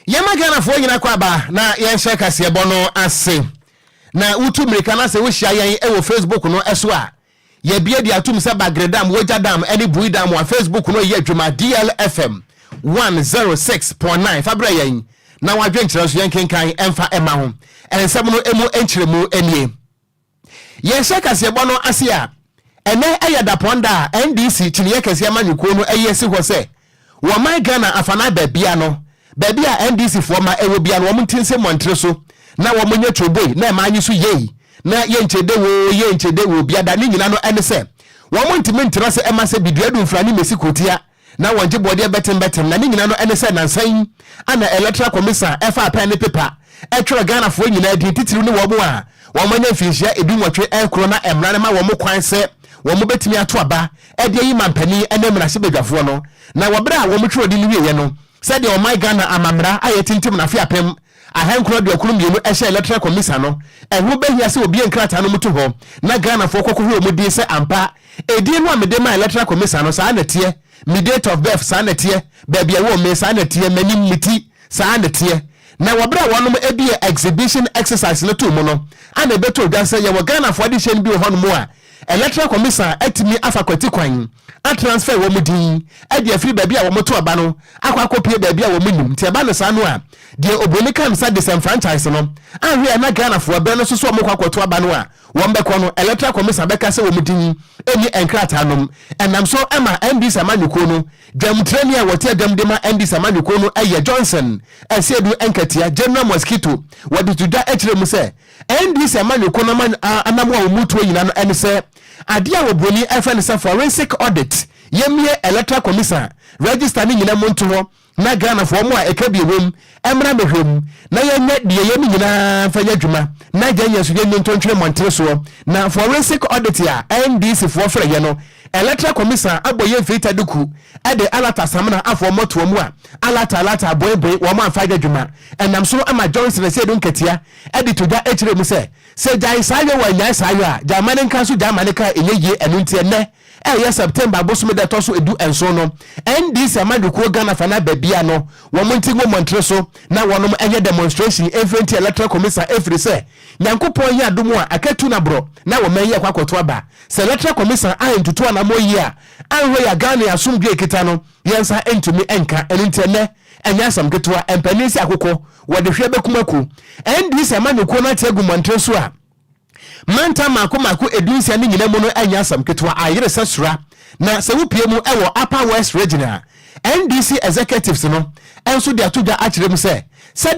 Yama Ghana for yina kwaba na yenhye kase bono ase na utu mirika na se wo hia yen e Facebook no eso a ye bia dia atum se bagredam woja dam eni buidam wa Facebook no ye adwuma DLFM 106.9 fabra yen na wadwenkyere so yen kenkan emfa ema ho ensem no emu enkyeremu enie yenhye kase bono ase a ene ayada ponda NDC chiniye kase amanyuko no eyesi ho se wo man Ghana afana babia no baby a NDC for ma ewo bia no wo mtinse montre so na wo munye choboi na ma anyi so yei na yenchede wo bia da ni nyina no ene se wo montime ntra se ema se biduadu mfrani mesikotia na wonje bode betem na ni nyina no ene se nansan ana electoral commission efa pen paper etwe Ghana fo nyina di titiru ne wo mo a wo manya finhia edunwotwe ekro na emrane ma wo mo kwan se wo mo betimi ato aba e de yi mampani ene mrase bedwafo no na wo bra wo mo twodi ni wiye no said the my Ghana amamra ayetintim na fi apem ahankro de okunu mienu ehye electoral commission no ehu behia se obi enkrata no muto ho na Ghana fo kokko hu omudi se ampa edi no amede ma electoral commission no sa na tie mi date of birth sa na tie baby e wo me sa na tie manim miti sa na tie na wabra wonom ebi exhibition exercise no to mo no ana beto odwan se ye wo Ghana fo de hye bi ho no mo a electoral commission atimi afakwati kwan a transfer wo mudin e de afiri baby a wo moto aba no akwa kopie baby a wo munum ti aba no sa no a de oboni kan sa disenfranchise no ahwe na Ghana fo be no so so mo kwakoto aba no a wo mbekọ no electoral commission beka se wo mudin eni enkrata nom enam so ema NDC amanyuko no demtrani a wote demdema NDC amanyuko no eye Johnson esiedu enkatia general mosquito wodi tuda ekire mu se NDC amanyuko no anamu a omuto nyina no ene se ade a woboni efene se forensic audit yemie electoral commission register ni nyina monto ho na Ghana fo mo a ekabi wom emra mehwem na yenye de yemi nyina fanya dwuma na ganya so yenye ntontwene montre so na forensic audit ya NDC fo frɛ ye no electoral commission aboye mfita duku ade alata samna afo moto mu a alata boy wo ma faga dwuma enam so ama Johnson se dun katia ade toda ekire mu se jai sayo wa nya sayo a jamane nka so jamane ka eyeye enu ntie ne eye September bosume de to so edu enso no NDC amaduko Ghana fana babia no wo montingo montre so na wonom enye demonstration event electoral commission every say nyankopon ya domu a akatu na bro na wo menye kwakoto aba se electoral commission ahentutu na moyi a anwe ya Ghana asumdwe kita no yensa entumi enka enintene enya samketo a empanisi akoko wo de hwe bekumaku NDC amaduko na tegu montre so a manta mako edunsia ni nyina mu no anya samketo a ayere sasura na se wupie mu ewo Upper West Regional NDC executives no enso de atoga akire mu se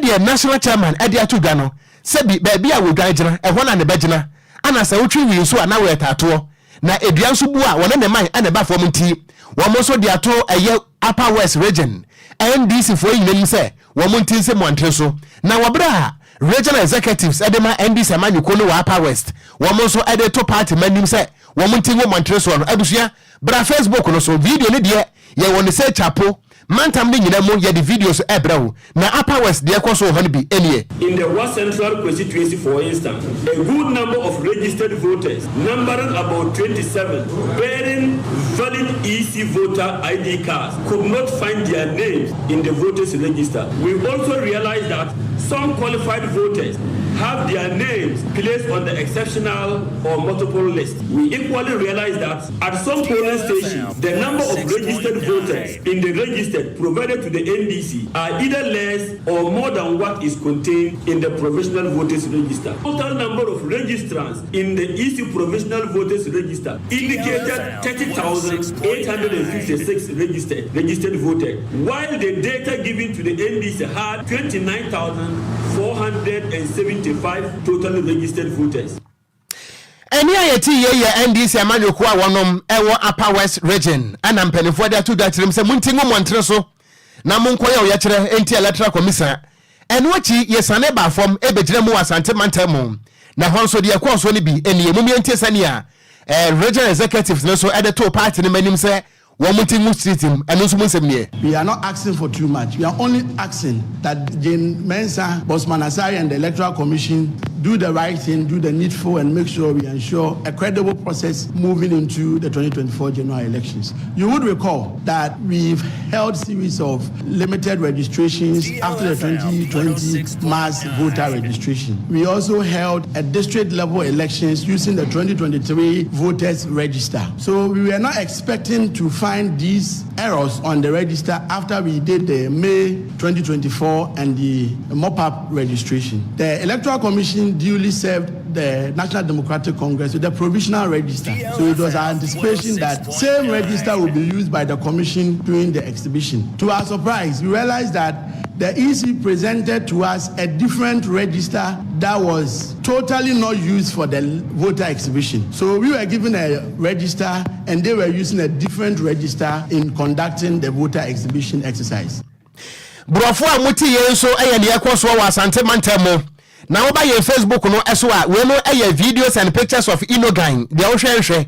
de national chairman e de atoga no se bi baby a wodwan gina ehwo na ne bagina ana se wotwi wi so ana we tato na eduan so bu a wona ne man ana ba fom nti wo mo so de ato eye Upper West Region NDC fo yinem se wo mo nti se mo antre so na wobra regional executives edema NDC amanyuko no wa Upper West wo mo so ede to party manim se wo mo nti wo mo antre so no adusua bra Facebook no so video ne de ye won se chapo mantam ni nyina mo ye the videos ebrawo na Upper West de ko so ho bi enie in the West Central constituency for instance a good number of registered voters numbering about 27 bearing valid EC voter ID cards could not find their names in the voters register. We also realized that some qualified voters have their names placed on the exceptional or multiple list. We equally realize that at some polling stations, the number of registered voters in the register provided to the NDC are either less or more than what is contained in the provisional voters register. Total number of registrants in the EC provisional voters register indicated 30,856 registered voters, while the data given to the NDC had 29,475 total registered voters. Eni ayeti ye NDC amanyoko a wonom ewo Upper West Region ana mpanifo de atu datirem se muntingo montre so na monkoye o yakire enti electoral commission eno achi yesane ba fom ebegire mu asante mantam na honso de yakoso ne bi eni emumi enti sane a regional executives no so ede to party ne manim se wo muntingo streetim eno so munsem ne. We are not asking for too much. We are only asking that Jane Mensa, Bosman Asari and the Electoral Commission do the right thing, do the needful, and make sure we ensure a credible process moving into the 2024 general elections. You would recall that we've held series of limited registrations after the 2020 mass voter registration. We also held a district level elections using the 2023 voters register. So we were not expecting to find these errors on the register after we did the May 2024 and the mop-up registration. The Electoral Commission duly served the National Democratic Congress with the provisional register. So it was our anticipation that same register will be used by the Commission during the exhibition. To our surprise, we realized that the EC presented to us a different register that was totally not used for the voter exhibition. So we were given a register and they were using a different register in conducting the voter exhibition exercise. Brofo amuti yenso eyeni ekoso wa Asante Mantemo. Na oba ye Facebook no eso a we no eye videos and pictures of Inogan. De ohwehwe.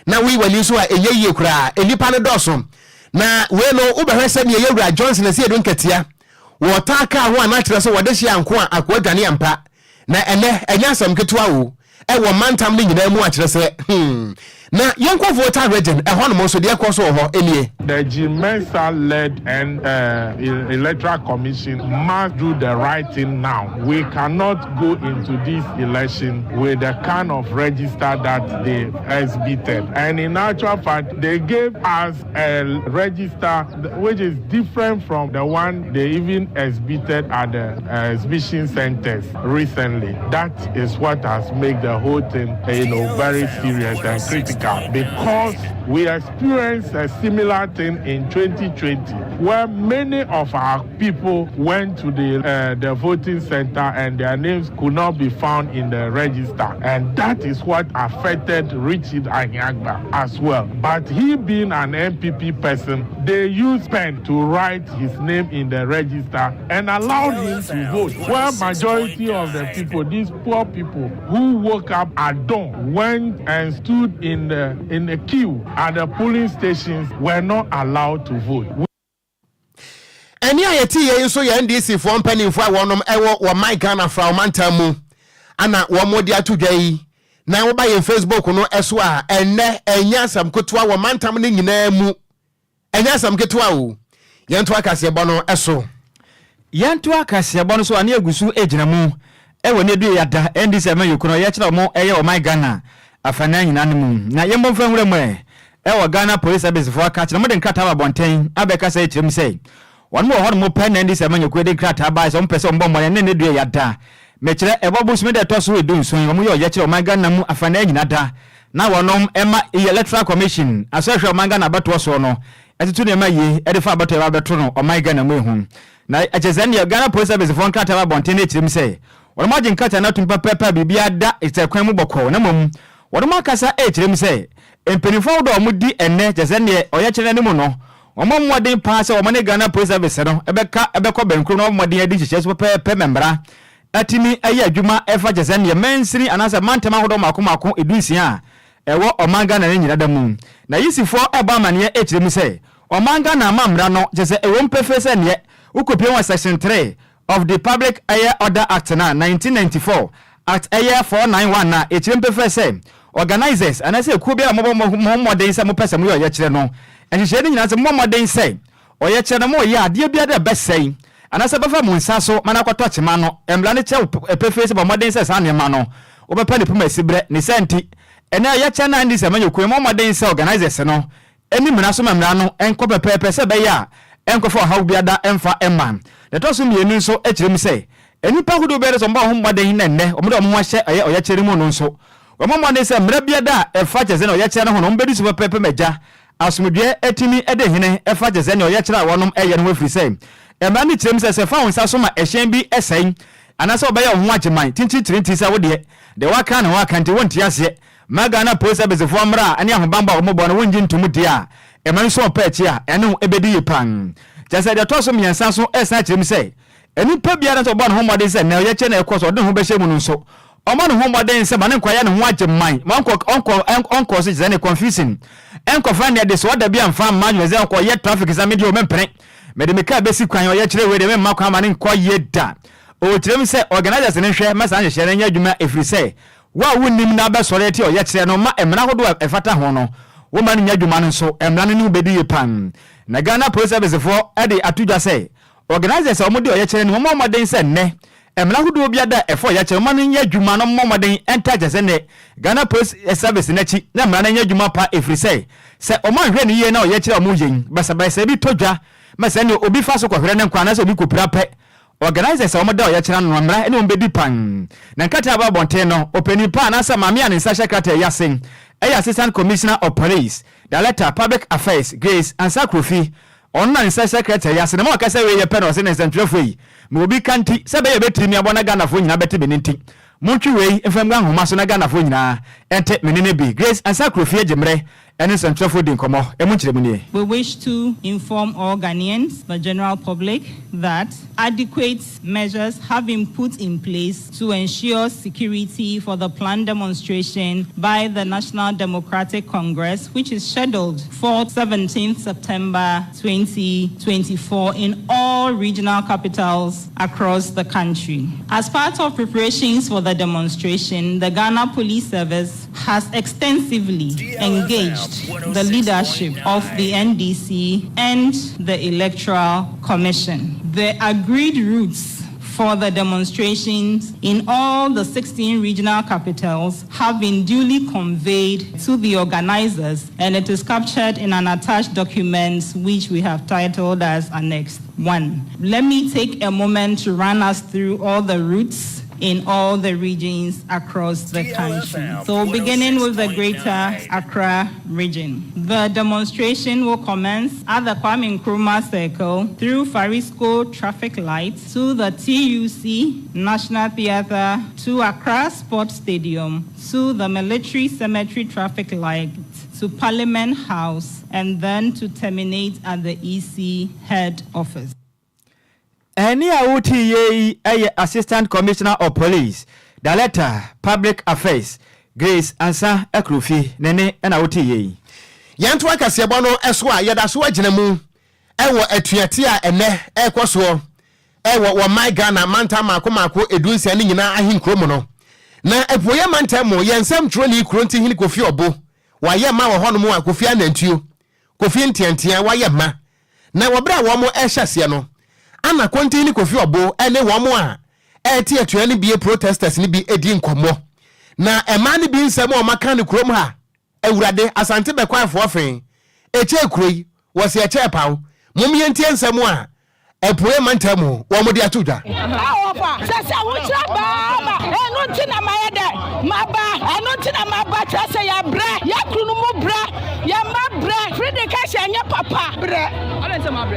Na we wani so a enye yie kura enipa ne doso. Na we no ubehwese ne yewura Johnson na se edun ketia. Wo taka ho anatire so wode hia nko a akwadwane ampa. Na enya asam ketua wo. Wo mantam ne nyina mu akire se na yonkwo voter region ehon mo so de ekoso ho enie. The G-Mensa led and Electoral Commission must do the right thing now. We cannot go into this election with the kind of register that they exhibited. And in actual fact, they gave us a register which is different from the one they even exhibited at the exhibition centers recently. That is what has made the whole thing, very serious and critical, because we experienced a similar thing in 2020, where many of our people went to the voting center and their names could not be found in the register, and that is what affected Richard Nhyiraba as well. But he being an MPP person, they used pen to write his name in the register and allowed him to vote. Where majority of the people, these poor people who woke up at dawn, went and stood in the queue at the polling stations, were not allowed to vote. Eni ayeti ye so ye NDC for mpanimfo a wonom ewo wo my Ghana fra mantamu ana wo modi atudwa yi na wo ba ye Facebook no eso a enne enya sam ketua wo mantam ne nyina mu enya sam ketua wo yento akase bo no eso yento akase bo no so ane agusu ejina mu ewo ne du yada NDC amayukuno ye kira mo eye wo my Ghana afana nyina ne mu na yembo mfa nwure mu ewo Ghana police service for catch na mo de nkata ba bonten abeka say chirem say one more mo pen NDC amayukuno de nkata ba so mpese mbo mo ne du yada mekire ebobusu me de toso we dun so mo yo ye kira wo my Ghana mu afana nyina da na wonom ema Electoral Commission asehwe wo my Ghana bato so no etutu ne ma yi edifa bato e ba beto no wo my Ghana mu ehun na echezani Ghana police service for nkata ba bonten chirem say one more nkata na tumpa pepa bibia da itekwan mu bokọ na mom one more kasa chirem say empenifo do omudi enne chezani oye kire ne mu no omo modern pass o mane Ghana police service no ebeko benkru no modern edi chiche so pepe membra atimi ayi adwuma efa chezani mensiri anasa mantema hodo makomako edusia ewo omanga na nyira da mu na yisifo eba mane chirem say omanga na mamra no cheze ewo mpefe se ne ukopie wa section 3 of the Public Air Order Act na 1994 Act Air 491 na chirem pefe se organizers and I say ku bia modern say mo pese mo yo kire no enhye ni nyina say mo modern say o ye kire no mo ya ade bia da besai and I say befa mo nsa so mana kwato chema no embla ne che pefe say modern say sa ne ma no wo bepa ne puma sibre ne senti ena ye kire na ndi say manyoku mo modern say organizers no eni mna so mamra no enko pepe say be ya enko for how bia da emfa emman the to so mienu so kire mi say enipa hudo be so mba ho modern na nne o mo do mo hye o ye kire mu no so omomone se mra biada efa cheze na oye kire no hono mbedi super pepe meja asumdwe etimi ede hene efa cheze na oye kire wonom eye no afiri se emra ni kirem se fa wonsa so ma ehyen bi esen anase obeya ho ageman tinti trinti se wo de waka na waka nti wonti ase magana police bezefo mra ani ahobamba omobɔ no wonji ntumu dia eman so pechi a ene ebedi yipan chese de to so miensa so esa kirem se enipa biara so bɔ no ho mode se na oye kire na ekoso de ho behye mu no so omo no ho modern se mane kwaya ne ho ageman onko se zane confusing enko fa ne de so da bia mfa manyo ze enko ye traffic exam de o mempere me de meka besi kwan o ye kire we de me makwa mane nko ye da o tirem say organizers ne hwe masa nhye hye nya adwuma efiri say wa wonnim na ba sore ti o ye kire no ma emra hodo efata ho no wo ma nya adwuma no so emra ne no bedi pan na Ghana Police Service for e de atudwa say organizers o mo de o ye kire no mo moden say ne emra hodo bia da efo ye kire mo no nya adwuma no mo moden enta je ne Ghana Police Service na chi na emra na nya adwuma pa efiri say o mo hwe ne ye na o ye kire o mo yen basa basa bi todwa masa ne obi fa so kohwere ne nkwa na so obi kopira pe organizers o mo da o ye kire no emra ene o bedi pan na nkata ba bonten no openi pa na sa mame an nsa secretary yasen Assistant Commissioner of Police, Director Public Affairs, Grace and Sakrofi, online secretary yasen mo ka say we ye pen o se ne sentrofo mo bi kanti se be ye betimi abona Ghana fo nyina beti beninti montwi we enfam gan homa so na Ghana fo nyina ente menene bi Grace and Sakrofi ejemre ene sentrofo din komo e mo kire mu ne. We wish to inform all Ghanaians, the general public, that adequate measures have been put in place to ensure security for the planned demonstration by the National Democratic Congress, which is scheduled for 17th September 2024 in all regional capitals across the country. As part of preparations for the demonstration, the Ghana Police Service has extensively engaged the leadership of the NDC and the Electoral Commission. The agreed routes for the demonstrations in all the 16 regional capitals have been duly conveyed to the organizers, and it is captured in an attached document which we have titled as Annex 1. Let me take a moment to run us through all the routes in all the regions across the country. So beginning with the Greater Accra region. The demonstration will commence at the Kwame Nkrumah Circle through Farisco traffic lights to the TUC National Theatre to Accra Sports Stadium to the Military Cemetery traffic light to Parliament House and then to terminate at the EC head office. Any OTA Assistant Commissioner of Police, Director Public Affairs, Grace Ansa Ekrufi, Nene and OTA. Yantua Kasiabono Eswa Yadasua Jinemu, Ewa Etuatia ene Ekwaso, Ewa wa my Ghana Manta Makomako Edunsi and Nina Ahin Kromono. Na Epoya Mantamo, Yansam Troni Krunti Hin Kofi Obo, Wayama or Honomo Kofi Anentu, Kofi Ntiantia, Wayama. Na Wabra Wamo Eshasiano. Ana kontini Kofi Obo ene womo a eti atu ani bie protesters ni bi edi nkomo na ema ni bi nsem o maka ne krom ha awurade asante be kwa afo ofen eche kuroi wo se eche paw mumye ntie nsem a epoe mantamu wo mo de atuda awofa sese wo kira ba enu ntina mayede maba enu ntina maba sese ya bre ya kunu mu bre ya ma bre fride ka shanye papa bre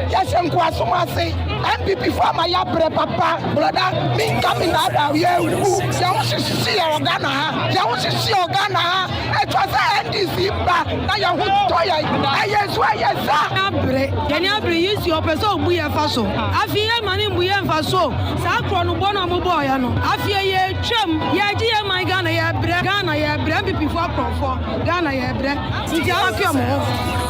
ya shenko asomase MPP farmer ya bre papa brother me coming out of here ya wo sisi ya Ghana ha ya wo sisi ya Ghana ha etwa NDC ba na ya hu toya ayesu ayesa bre kenya bre use your person mu ya faso afie mani mu ya faso sa kro no bono mo boy ya no afie ye twam ya ji ya my Ghana ya bre MPP for akro Ghana ya bre nti afie mo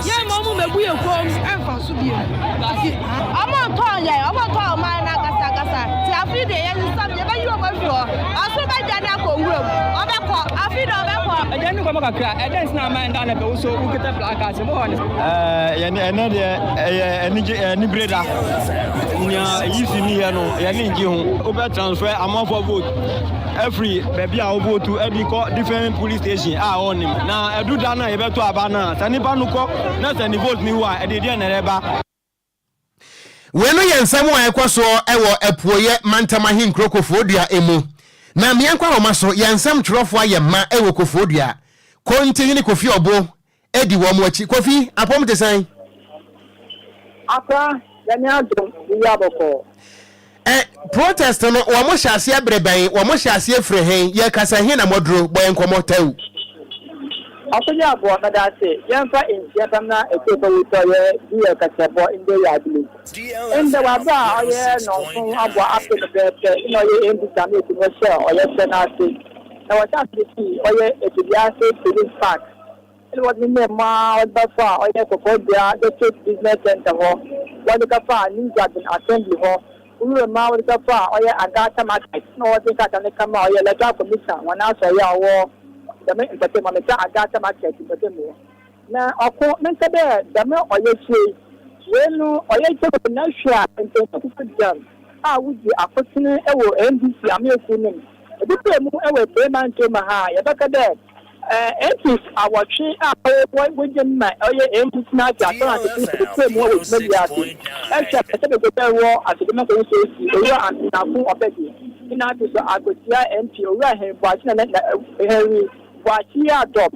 ye mo mu mebu ye kom enfaso bi ama to ma na kasa ti afie de ye sam ye ba yi o ma fi o aso ba jani akọ wurom obekọ afie de obekọ ejeni ko makakra edens na ma nda na be so ukete plaka se mo hone ene de eni breda nya yisi ni ye no ye ni nji ho obe transfer amount for vote every baby a vote to every different police station on him na eduda na ye beto aba na tani ba no ko na tani vote ni wa e de na reba wenu yensam wa ekoso ewo epoye mantama hin krokofodua emu na miankwa homaso yensam twerofo ayema ewo kofodua konti ni Kofi Obo edi wo mo achi Kofi apom te san aka yanya do yaboko protest no wo mo hyase abreban wo mo hyase frehen ye kasa hin na modro boy nkomo tawu Okogyeabour Ocran Nhyiraba na eketo wutoye biye kasebo inde yadili inde waba oye no fun abo apelo pepe ino ye mbisa me ti wose oye senate na wata ti oye etudiase police park it was in ma odafa oye Okogyeabour the state business center ho wani ka fa ninja bin assembly ho uru ma wo ka fa oye agata market no wo tin ka ta ne kama oye electoral commission wana so ya wo da me mpete ma me ta agata market mpete mo na ọkụ nsebe dame oye chie wenu oye chebe na hwa nte ku jam a wuji akotene ewo NDC ameku nim ebipe mu ewo payment ntoma ha yebeka de ethics awotwe a wojin ma oye NDC na ja so ati ebipe mu ewo media ati sebe go wo ati me ko so si owo antafu obedi ina to so agotia MP owo ahembo ati na Henry Bwachi adopt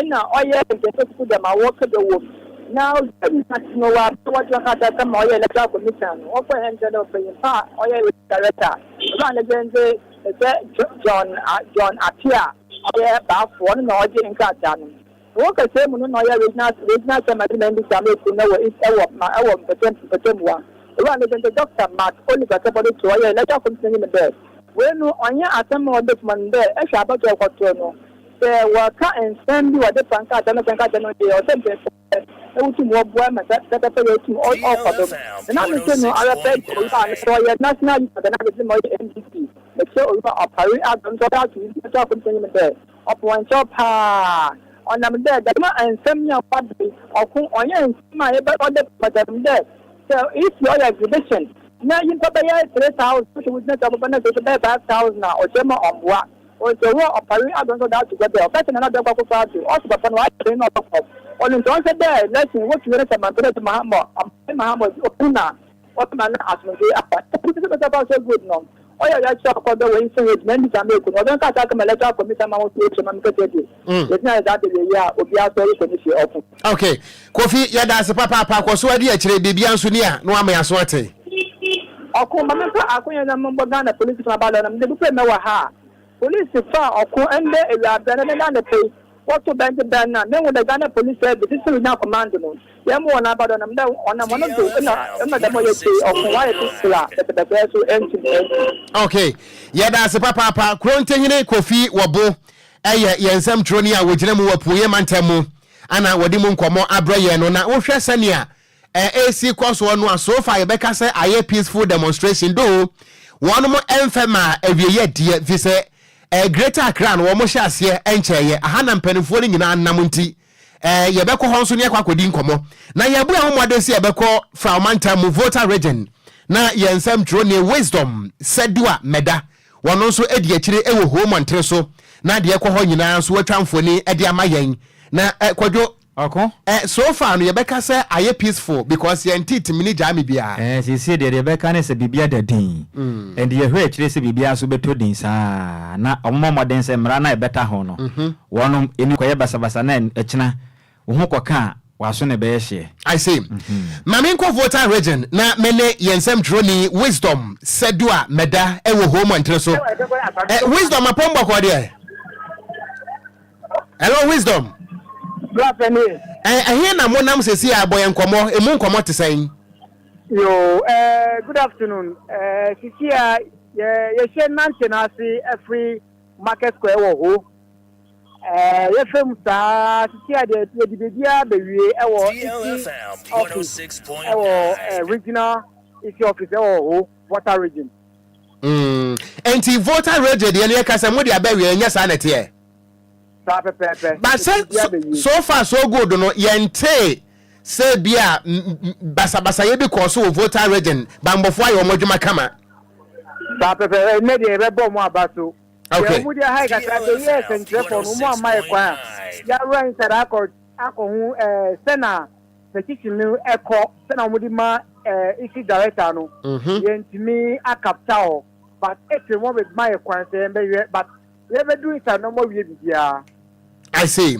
ina oye nke ku dem awoke de wo now no what you had that come oye electoral commission o ko hen jado pe pa oye director ran legend John Atia oye ba fo no oje nka dan o ka se mu no oye regional chairman bi same ku na wo ewo petem wa ran legend Dr. Mark Oliver Kabode to oye electoral commission ni be we no onye asem o de man be e sha ba to ko no waka ensem bi wade panka dano de o tempe ewutu mo boy ma that you all of them na me say no ara pay ko ba so ya national youth na de mo NDC me say o ba opari adon so that you talk something me there upon top ha on am there that ma ensem ya padri okun onye ensem ma e ba ode patam there so if your exhibition na yin pa ba ya 3000 so we not about na so 5000 na o chema omwa o so wo opari adon so that together o person na do kwa kwa to o so papa no I train no top on don't say there lesson what you want to man to Mahamo opuna what man asmo dey apa it's about so good no o ya chop ko do we say it men dey make no don't catch am electoral commission man to so man ko dey it's not that the year obi asori commission open okay Kofi ya da se papa ko so ade akire bibia nso ni a no amayaso ate okun ma me fa akun ya na mbo Ghana police na ba na me dey pe me wa ha police fa okun ende ela bana na na pay what to bend na then when the Ghana police said this is now command no yam won about on them on one of those na dem you say of why this the so empty okay yeah that's papa krontenhine Kofi Wabo yensem troni a wogina mu wapuye mantemu ana wodi mu nkomo abraye no na wo hwe sania AC koso no so far yebeka say aye peaceful demonstration do one mo emfema awieye die fi say Greater Accra no mo hye ase encheye ahana mpanifo ni nyina nam nti yebekọ ho nso ne akwakodi nkomo na yebu a homode se yebekọ from Mantam voter region na yensem drone wisdom sedua meda wono nso edi akire ewo home antre so na de ekọ ho nyina nso watwamfoni edi amayen na Kwadwo Okon so far no yebeka say aye peaceful because yentit mini jami bia see de yebeka ne se bibia dadin and ye hwe akire se bibia so beto din sa na omomoden se mra na ebeta ho no wono eni koye basabasa na ekina wo ho koka waso ne be hye I say mame nko voter region na mene yensem drone wisdom sedua meda ewo home antre so wisdom apomba kwa de hello wisdom here na monam sesi aboy nkomo emu nkomo tesan yo good afternoon sisi a ye she nantenasi every market square wo ho ye fem sa sisi a de bibia bewie ewo DLFM 106.9 ewo regional isi office ewo voter region enti voter region de ne kasa mo de abawie nya sa na te but so far so good no yente say bia basa ye bi ko so voter region bambofo ayo modwuma kama sa pepe me de be bom abaso okay mu de high kata de yes entre for no mo amai kwa ya run sara akọ sena petition ni eko sena mo di ma isi director no yentimi akapta o but etre mo be my kwa se be but we be do it no mo wie bibia I see.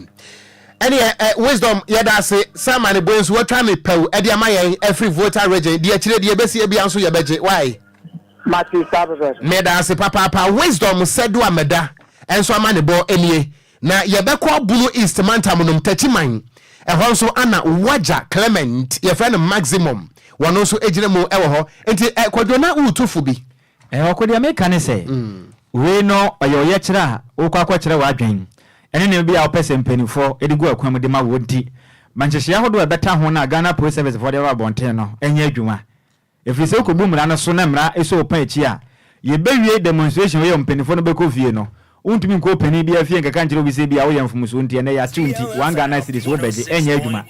Any wisdom yada say some man boys we try me pew e dia mayen every voter region dia kire dia besi e bia nso ye beje why Matthew Sabbath meda say papa wisdom sedu ameda enso amane bo enie na ye bekọ bunu East Mantam no tachiman e ho nso ana waja Clement ye friend maximum wono nso ejine mu e wo ho enti Kwadwo na utufu bi okodia meka ne say we no oyo ye kira okwa kire wa adwen ene ne bia opese mpanifo edigu akwam de ma wodi mancheshia hodo ebeta ho na Ghana Police Service for the Rabonten no enye adwuma If you say Kubum and a sonamra, is so patchy. Ye bury demonstration where penny for the Becovino. Untimi ko penny be a fear can't be say be away from Musunti and they are 20 one Ghana cities will be any Eduma.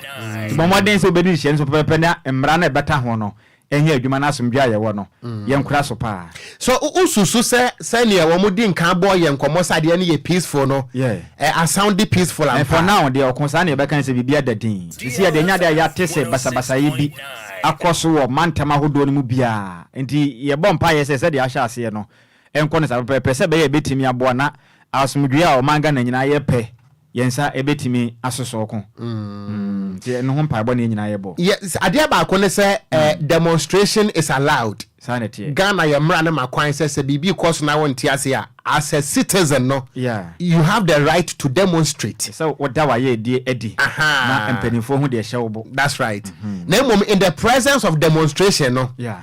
Mama dance obedience of Pepena and Brana Batahono. And here you manasum jaya wano young crasso pa. So ususu say near Womudin Cowboy and Comosa the any peaceful no a soundy peaceful and for now they are concerned about can be the dean. You see the Nada Yatese Basabasaibi Akoso Mantama who don't mubia and the bompire says the Asha see no and Conas Pesebe a bit me a buana as Mudia or Mangan and I pay. Yensa ebetimi asosoko no ho pa bone nyina yebo. Yes, ade ba ko ne say demonstration is allowed. Sanity. Ghana yemra na makwan say bibi course na won tiase a as a citizen no. Yeah. You have the right to demonstrate. So what da wa ye die edi. Na empanifo hu de hyewbo. That's right. Na mom in the presence of demonstration no. Yeah.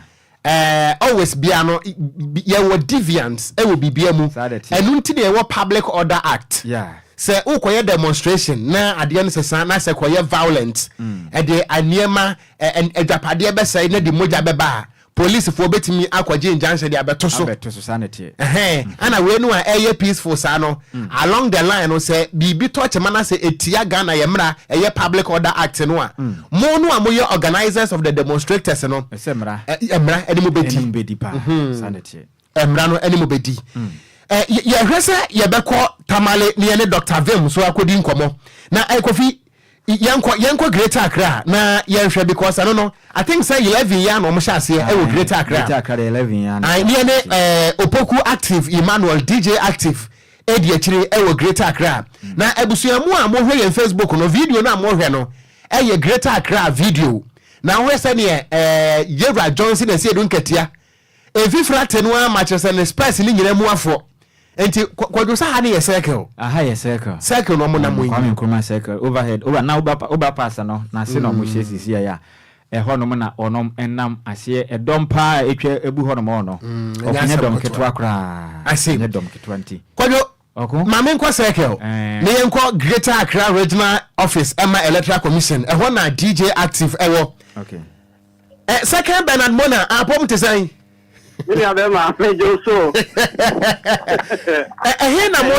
Always be no ye wo deviance e wo bibia mu. Enu nti de wo public order act. Yeah. Say ukoye demonstration na ade no sesa na say koye violent e de aniema ejapade be say na de moja beba police for betimi akwaje injunction de abeto so sanity ana we no a peaceful sa no along the line no say bibi touch man say etia Ghana yemra eye public order act no a mo no amoye organizers of the demonstrators no emra enimu bedi pa sanity emra no enimu bedi ye hwese ye beko tamale ne ne Dr. Vim so akodi nkomo na Kofi yanko Greater Accra na ye hwe because I don't know I think say 11 year no mo sha ase e Greater Accra 11 year na ne Opoku active Emmanuel DJ active edi akire e Greater Accra na ebusuamu a mo hwe ye Facebook no video na mo hwe no ye Greater Accra video na we say ne Yevra Johnson e se edu nketia efifra tenua Manchester ne space ni nyina mu afo enti Kwadwo sa ha ne circle aha ye circle no mo na mo yi kwame circle overhead over na oba pass no na se no mo hye ya ho no mo na onom enam ase edom pa etwa ebu ho no mo no okunye dom ketwa kra ase ne dom ketwa nti Kwadwo mame nko circle ne yenko Greater Accra Regional Office Emma Electoral Commission ho na DJ active ewo okay second Bernard Mona apom te say Mini abema mejo so. He na mo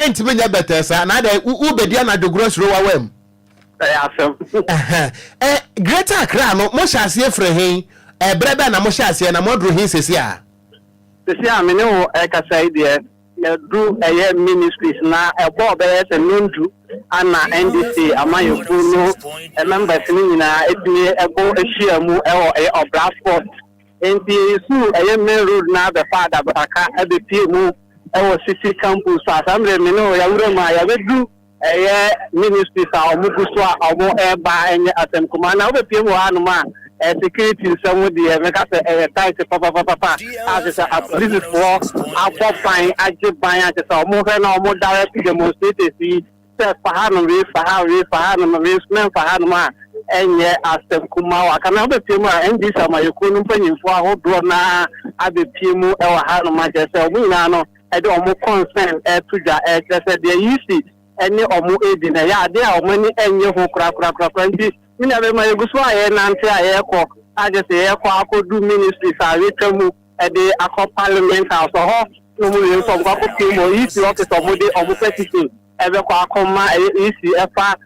enti nya better sa na da u bedia na do gross row awem. Asem. Greater Accra no mo hyase efre hen brebe na mo hyase na mo dro hen sesi a. Sesi a me ne o kasa ide ya do ministries na ebo be se nondu ana NDC amayofu no members ni nyina etini ebo ehia mu o Bradford enti su main road na be father baraka ebe pie mu city campus asamre me no ya wure ma ya bedu ministry sa omugu so a omo eba enye atem kuma na obe pie mu anu ma security some de me ka se tight papa as a police for abo fine aje ban ate sa omo fe na omo direct demonstrate si se fahanu ma enye asem kuma wa kana obepie mu a ndi sama yekunu mpanyimfo ahodo na abepie mu e wa ha no ma jese omu na no e de omu concern tuja jese de yisi ene omu edi na ya de a omu ni enye ho kura ndi ni abe ma yeguso aye na nte aye ko ajese ye ko akodu ministry sa wetemu e de akọ parliament house ho no mu ye so ko pie mu yisi office omu de omu petition ebe ko akoma yisi efa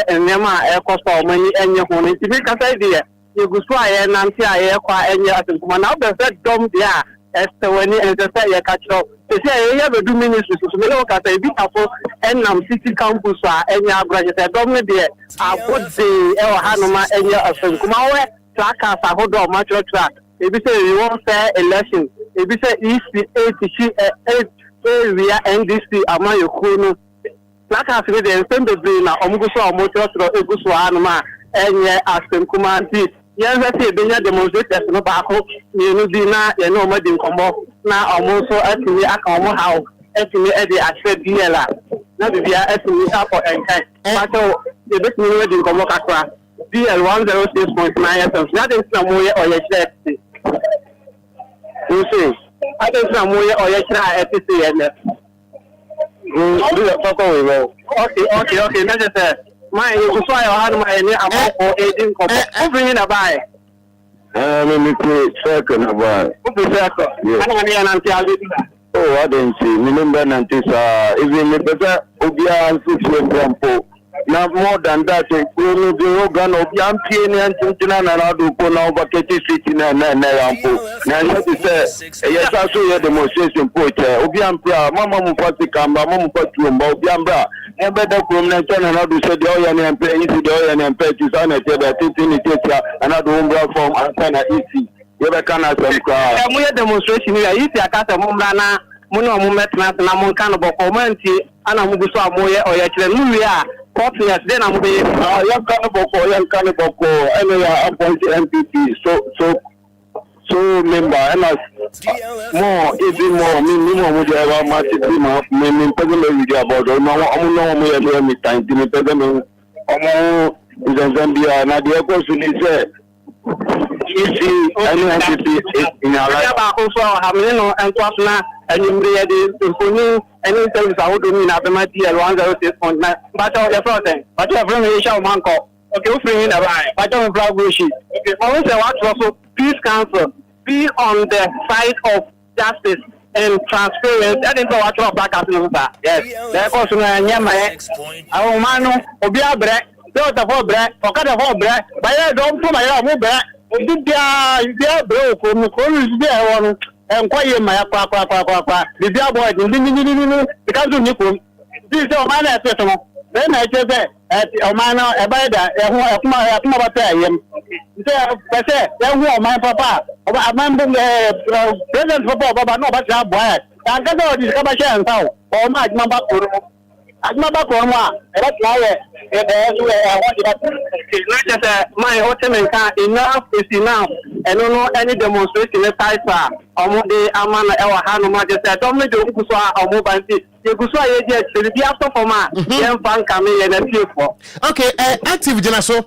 enema ekoso mani enye hono nti bi kasa ide yeguso aye nanti aye kwa enye atenkuma na obese dom dia estewani entese ye kachiro ese ye bedu ministry so me lo kasa ibi afo enam city campus a enye agraje dom ne de abode e o hanoma enye atenkuma we trackers ahodo ma chura ebi say we won fair election ebi say EC8 area NDC amayokunu Laka afide de nsende be na omuguso omotro eguso anuma enye asem kumanti yenze benya demonstrators no baako ni di na ye no madi nkombo na omuso atimi aka omo hawo atimi e de atwe biela na bibia atimi akọ enkai pato de betimi madi nkombo kakra DL 106.9 FM na de na moye oye chete usi ade na moye oye chira etisi ene Okay. That's just my you so I had my name about 18 couple. Bring in a buy. Me second about. Oh, I didn't see. Remember, even if the Obia and Fufu now more than that, the organ of young and Tintina and Adu Pona Baketi City and Nampo. Now, yes, I saw the demonstration point. Obiam, Mamma Mufatikamba, Mamma Patumba, Obiambra. And better prominent and another said the oil and pay easy the oil and pay to sign a table, another umbra from Antana easy. You can ask them. We had demonstration here. If you got a Mumbrana, Muno Mumetna, Namon Cannibal Community, and I'm going to Moya or Yachilia, Copias, then I'm going to young cannibal, and appointed MPP. So member, and as more, even more, minimum would have a massive meaning, presently about no time to me, present in Zambia, and the opportunity said. Easy, in our life. Also, Hamino and Kwasna, and you read the any service I would mean after my dear 106.9. But all the process, but you have run a show, Manco. Okay, free in a line, but don't block bullshit. Okay, also, watch also peace council. Be on the side of justice and transparency. I didn't know what you're back at. Yes, there was a man, Obia bread, don't have bread, or cut a whole bread, but I don't put my own bread. Dia bro ko mi ko ri dia won enquire my kwa the dia boy ni because ni ko this o man na se so then I say o man no e ba da e ho e kuma ba ta yem say e ho o man papa o ba man bu president papa baba no ba ta boy kan ka do di ka ba sha nta o ma ajma ba ko ajma ba ko mo e ba tla ye e be so e ho di ba not just my ultimate enough is enough and no any demonstration type the amana ewa hanu ma just don't me do kuswa omo banti ye kuswa ye je be after for ma yen fan kame ye na tie for okay active jina so wo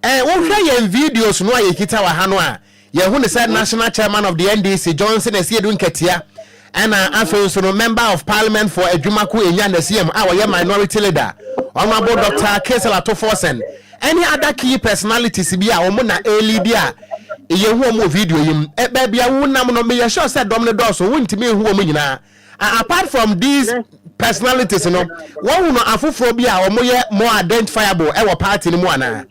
hwe ye videos no ye kita wa hanu a ye hu ne said national chairman of the NDC Johnson Esiedu Nketia and after no member of parliament for Adwumaku Enya na CM our minority leader honorable Dr. Kesela Tofosen any other key personalities be a woman na lead ya ye hu omo video yim e ba bia wo nam no me sure said dom ne do so wontimi hu omo nyina apart from these personalities no wo no afoforo bi a omo ye more identifiable e wo party ni mu ana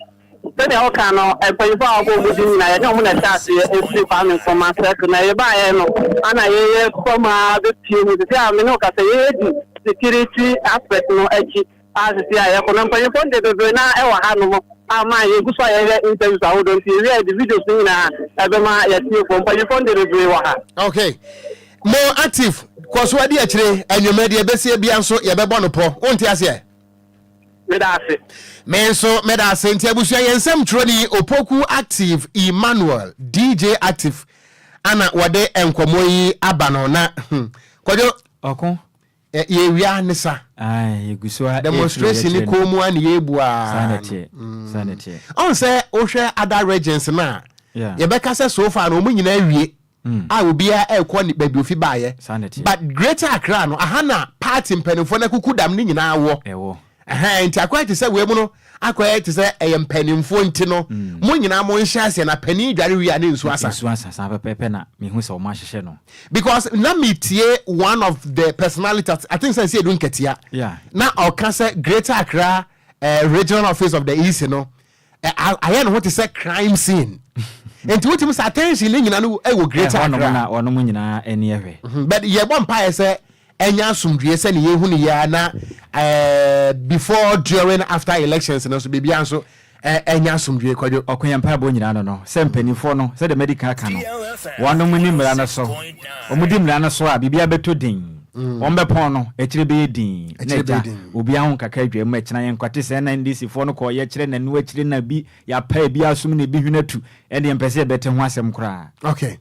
then the Ocran no e pe fa obo budi na ye no mo na start e free farming from market na ye ba ye no ana ye koma be tie ni se a me no ka se ye di security aspect no echi as se a ye ko no pe fo de do na e wa ha no ama ye gusa ye interviews a wodon ti read the videos ni na ebe ma ye tie ko pe fo de do wa ha okay more active cause we dey akire anwuma de be se bia nso ye be bo no po wonti ase me da senti abusia yensem troni opoku active Emmanuel DJ active ana wade enkomo yi abano na Kwadwo okon ye wia nisa yeguswa demonstration ni ko mu ani yebua sanity on say o hwe other regions na ye be ka say so far no mu nyina awie a obia ekwo ni baby ofi baaye but greater Accra no ahana party mpanimfo na kukudam ni nyina wo nti akwai te say we mu no akwai te say empanimfo nti no mu nyina mo nhase na pani dware wi ane nsu asa pepe na me hu say o ma hye no because na metie one of the personalities I think say Edu Nketia na o ka say greater Accra regional office of the East no I know what to say crime scene enti wotim say attention ni nyina no e wo greater Accra na ono mu nyina eni ehwe but ye bon pa say enya asumdue se ne yehu ne ya na before during after elections no so bibia nso enya asumdue Kwadwo okoyampa bo nyina no se mpanifo no se the medical kan no wono mu ni mra na so omudi mra na so a bibia beto din ombe pon no ekire be din neja obi ahun kaka adwa mu ekina yen kwate se na NDC fo no ko ye kire na nu akire na bi ya pa bi asum ne bi hwinatu ene empese bete ho asem kra okay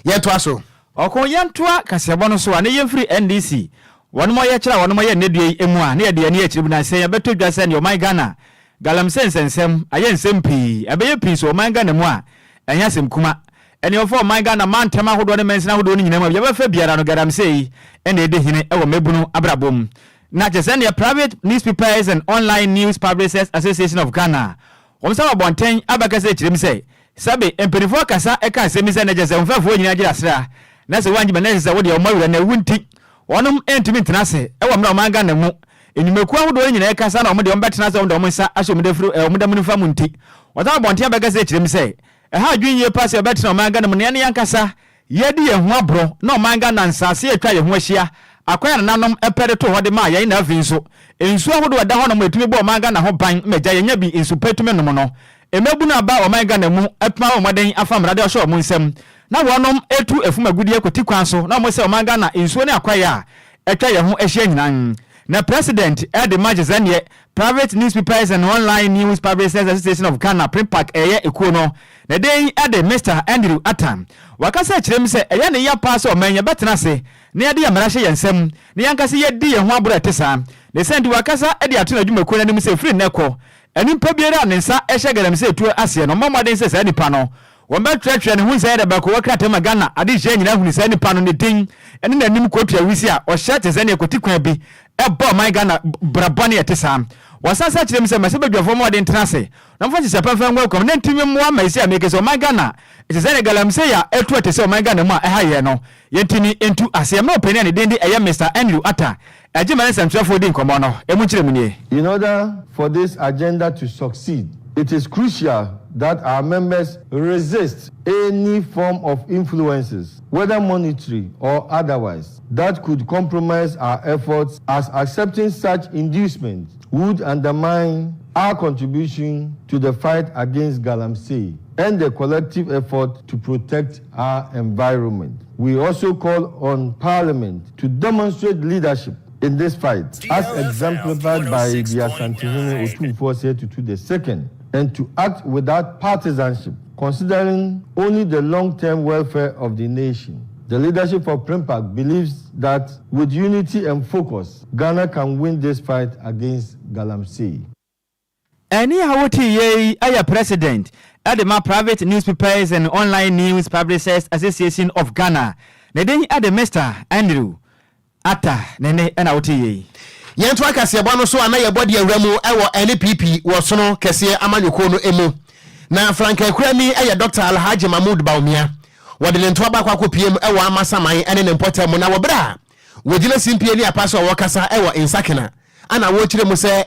ye to aso Okogyeabour kasebo no so ane yemfiri NDC wonu mo ye kira wonu mo ye nedue emu a ne ye de ne ye kire bu na se ye beto dwa se ne o my Ghana galam sensensem aye nsem pii abeye pii so o my Ghana mu a enya sem kuma ene ofo o my Ghana man tema hodo ne mensina hodo ne nyina mu ye be fa biara no galam sei ene ede hine e wo mebunu abrabom na je send your private newspapers and online news publishers association of Ghana won sa bonten abakase kire mi sei sabe emperifo kasa eka asemi se na je se mfafo nyina gira sra na se wanji na se wo de o mawura na wunti onom entimi ntenase e wo mra o manga na mu enyumeku ahodo nyina eka sa na o de o betenase o de o nsa ahye o de fru o de munfa munti wata bonte abega se kirem se ha adwinye pass o betena o manga na mu ne yankasa yedi ye ho abro na o manga na nsase atwa ye ho ahia akwaya nanom epere to hode ma ye na afinso ensu ahodo da ho na mu etumi bo o manga na ho ban meja ye nya bi ensu petume no no emebu na ba o manga na mu epma o moden afamra de o sho mu nsem na wonom etu efumagudi ekoti kwan so na mo se o manga na ensu ne akwaya etwa ye ho ahia nyinan na president the Majizanie Private Newspapers and Online News Publishers Association of Ghana Primpack eye ekuno na den the Mr. Andrew Atam wakasa kirem se eye ne ya pass o manya betena se ne ade ya mara hye yensem ne yankase ye di ye ho abura tesa ne send wakasa ade atuna dwumako na nim se free neko enimpa biara ne nsa ehye gadam se etu ase no momaden se sa nipa no womba twetwe ne hu se de ba ko wakrata ma Ghana ade hye nyina hu se nipa no ne din ene na nim ko tua wisi a o hye te se ne ekoti kwan bi ebo my Ghana brabone etesa wasasa kirem se mase bedwafo mo de ntenase na mfa se pafa welcome na ntimi mo amaisi a meke se my Ghana etese ne galam se ya etu etese my Ghana mu a eha ye no yentini entu ase me openi ne den de eye Mr. Andrew Ata ajimane samtrafo di nkomo no emu kirem nie. In order for this agenda to succeed, it is crucial that our members resist any form of influences, whether monetary or otherwise, that could compromise our efforts, as accepting such inducements would undermine our contribution to the fight against galamsey and the collective effort to protect our environment. We also call on Parliament to demonstrate leadership in this fight, as exemplified by the Asantehene Otumfuose Tutu II, and to act without partisanship, considering only the long-term welfare of the nation. The leadership of Primpack believes that with unity and focus, Ghana can win this fight against galamsey. Any hawoti ye aya president at the Private Newspapers and Online News Publishers Association of Ghana. Neden at the Mr. Andrew Ata nene ena hawoti ye. Yentu akase bwa no so ana ye body awramu ewo NPP wo so no kese amanyoko no emu na Frank Ekurani eye Dr. Alhaji Mahmoud Baumia wode le ntoba kwa kopiem ewo amasaman ene ne mpotem na wo bra wodile simpie ni apaso wo kasa ewo insakena ana wo kire mu se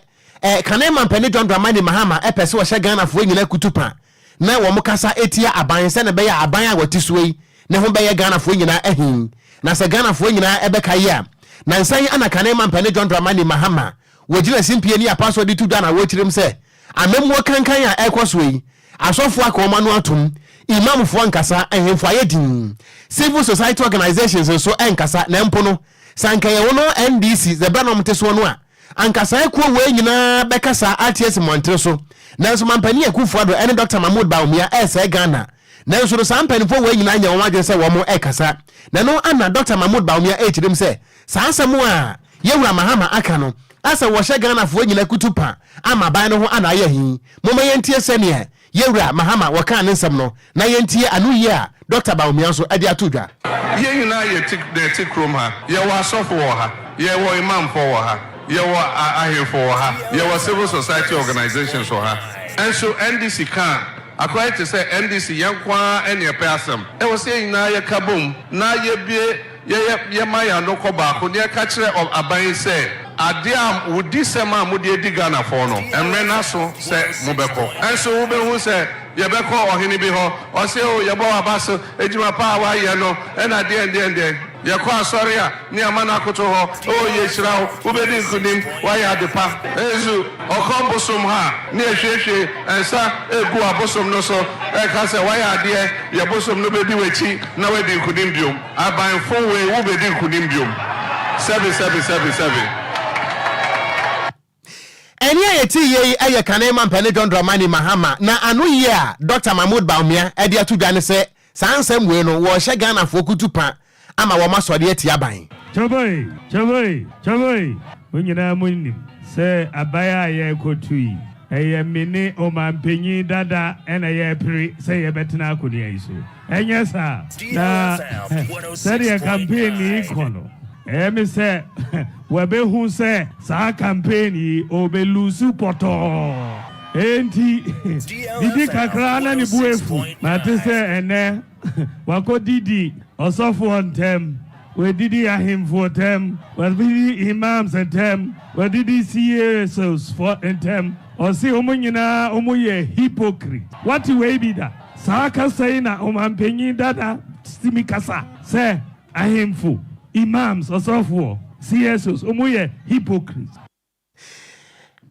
kanema mpani John Dramani Mahama epese wo hye Ghana fo nyina kutupa na wo mukasa etia aban se ne be ya aban a wotisuei ne ho be ya Ghana fo nyina ehin na se Ghana fo nyina ebeka ya na nsan ana kanema mpani John Dramani Mahama wodile simpie ni apaso di tuda na wo kire mu se amemwo kankan a ekosoi asofo akoma no atum imam fo nkasa ehemfo ayedin civil society organizations so enkasa na mpono sanka ye wono NDC ze branom teso no a ankasa ekuo we nyina bekasa artiste montre so nanso mampani ekufu ado ene Dr. Mahmoud Baumia ese Ghana nanso no sampani fo we nyina nya won se wo mo ekasa na no ana Dr. Mahmoud Baumia echirim se sansemu a yewura Mahama aka no asa wo hye Ghana fo nyina kutupa ama ban no ho ana ye hin moma yentie sene yewura Mahama waka ne nsem no na yentie anu ye a Dr. Baumia so ade atodwa ye nyina ye tik krom ha ye wa sofo wo ha ye wo imam fo wo ha ye wo ahefo wo ha ye wo civil society organizations wo ha and so NDC can according to say NDC yankwa ene ye person e wo say nyina ye kabom na ye bie ye maya no ko ba ko ne ka kire of aban say Adiam would this man would di Ghana for no and men so say Mubeko. And so Ube who say Yabeko or Hinibiho or say oh Yabo Abaso, Ejima Power Yano, and at the end Yakwa Soria, near Manakoto, oh yes, Rao, Ubedin Kudim, why are the path? Ezu, or Combosum Ha, near Sheshe, and Sa Egua Bosom no so, Ekasa, why are there Yabosom nobody wechi, now Edin Kudimbium. I buy 4 way Ubedin Kudimbium. 7. Eni ayeti ye aye kanema mpane John Dramani Mahama na anu ye a Dr. Mahmoud Baumia edi atudwa ne se sansem we no wo hye Ghana fo kutupa ama wo masode ati aban choboy onyina munim se abaya ye kotui eye mini o mampenyi dada ena ye pri se ye betena akoni ayiso enye sa na se campaign ikono me say webe hu say sa campaign obelusu poto enti didi kakra na ni buefu na te se ene wako didi osofo ontem we didi ahimfo ontem we didi imams ontem we didi CSOs for ontem o se omunyina omuye hypocrite what we be that saka say na omampenyi dada simikasa se ahimfo imams osofo CSOs omuye hypocrite.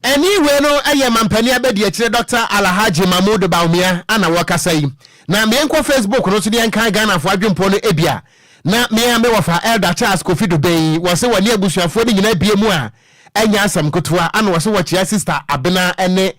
Anyway, no, I am Mampani Abedi, Dr. Alhaji Mahmoud Baumia, Anna Wakasai. Na me enko Facebook, no to the Enquire Ghana for Adwumpo no Ebia. Na me ambe wafa Elder Charles Kofi Dubey, was so near Bushafo in BMU a enya asam kotoa ana was what your sister Abena ene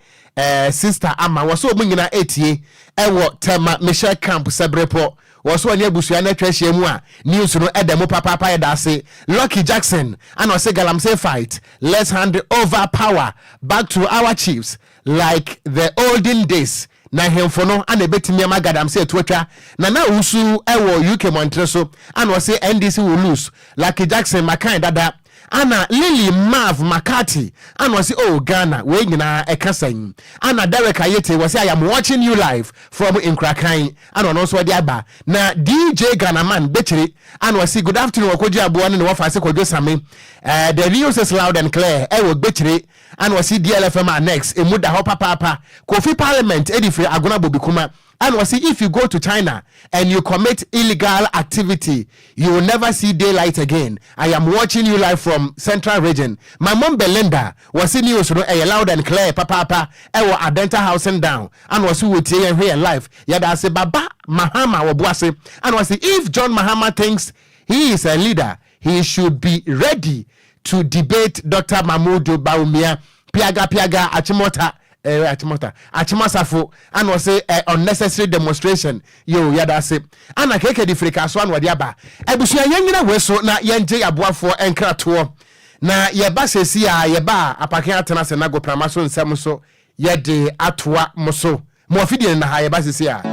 sister Ama was so munyina etie ewo tema Michelle Camp Sebrepo. Was one year Bushia Netresh Mua, news no Edemo Papa Dase, Lucky Jackson, and was a Galamsey fight. Let's hand over power back to our chiefs like the olden days. Na hemfono and a betimi magadam say Twitter. Nana Usu Ewo UK Montreso, and was say NDC will lose. Lucky Jackson, Makai Dada. Anna Lily Mav McCarthy and was oh Ghana weighing na ekasen. Anna Derek Ayete was I am watching you live from Enquires and on also Diaba. Na DJ Ghana man Betri and was good afternoon Okogyeabour Ocran Sammy. The news is loud and clear. Ewo Betri and was DLFM next. Emuda Hopa Papa Kofi Parliament Edife Aguna Bobikuma. And was if you go to China and you commit illegal activity, you will never see daylight again. I am watching you live from Central Region. My mom Belinda was in news loud and clear. Papa, I Adenta housing down. And was who would here live. Yada say Baba Mahama Wabuase. And was if John Mahama thinks he is a leader, he should be ready to debate Dr. Mahmoud Baumia, Piaga Achimota. Achimasafo and was say unnecessary demonstration yo yada say ana keke di frika so anwade aba ebusua yanyina weso na yenje aboafo enkrato na yeba sesi a yeba apake atena se na go pramaso nsem so yede atoa moso mo afidie na ha yeba sesi a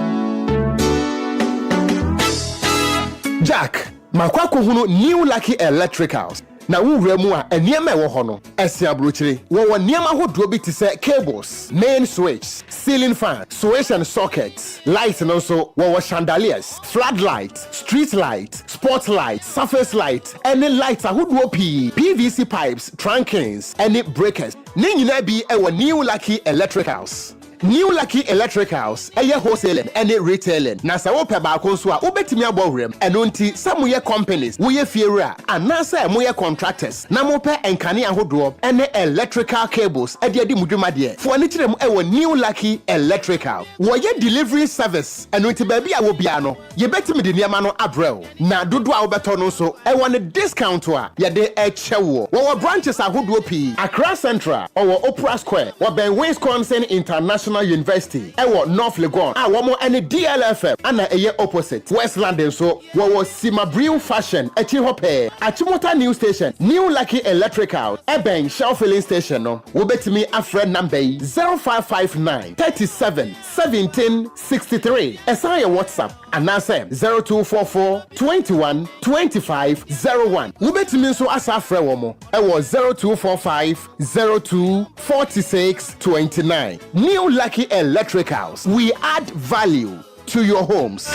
Jack makwako hunu new lucky electricals na wura mu a eniema ewo ho no esia brochire wo niema hodo bi te se cables main switch ceiling fan switch and sockets lights and also wo chandeliers floodlight street light spotlight surface light any lights ahodo PVC pipes trunkings any breakers ni nyina bi ewo new lucky electricals. New Lucky Electricals, wholesaling and retailing. Nasa wope ba konso a ubetimi abowrem eno nti samuye companies woye fiera anasa moye contractors na mope enkane ahodo ene electrical cables ade mudwuma de fo ani kirem New Lucky Electrical woye delivery service eno nti ba bia wo bia no ye betimi de niam no abrel na dodo a wobeto no so ne discount a ye de echewo wo branches ahodo pi Accra Central or Opera Square wo ben Wisconsin International University ewo North Legon womo any DLFM ana eye opposite Westland so wo Simabriu Fashion echi hope Achimota New Station New Lucky Electrical eben Shell Filling Station no wo betimi afre number 0559 37 17 63 esaya WhatsApp anase 0244 21 25 01 wo betimi so asa afre wo mo ewo 0245 02 46 29 New Lucky Electricals. We add value to your homes.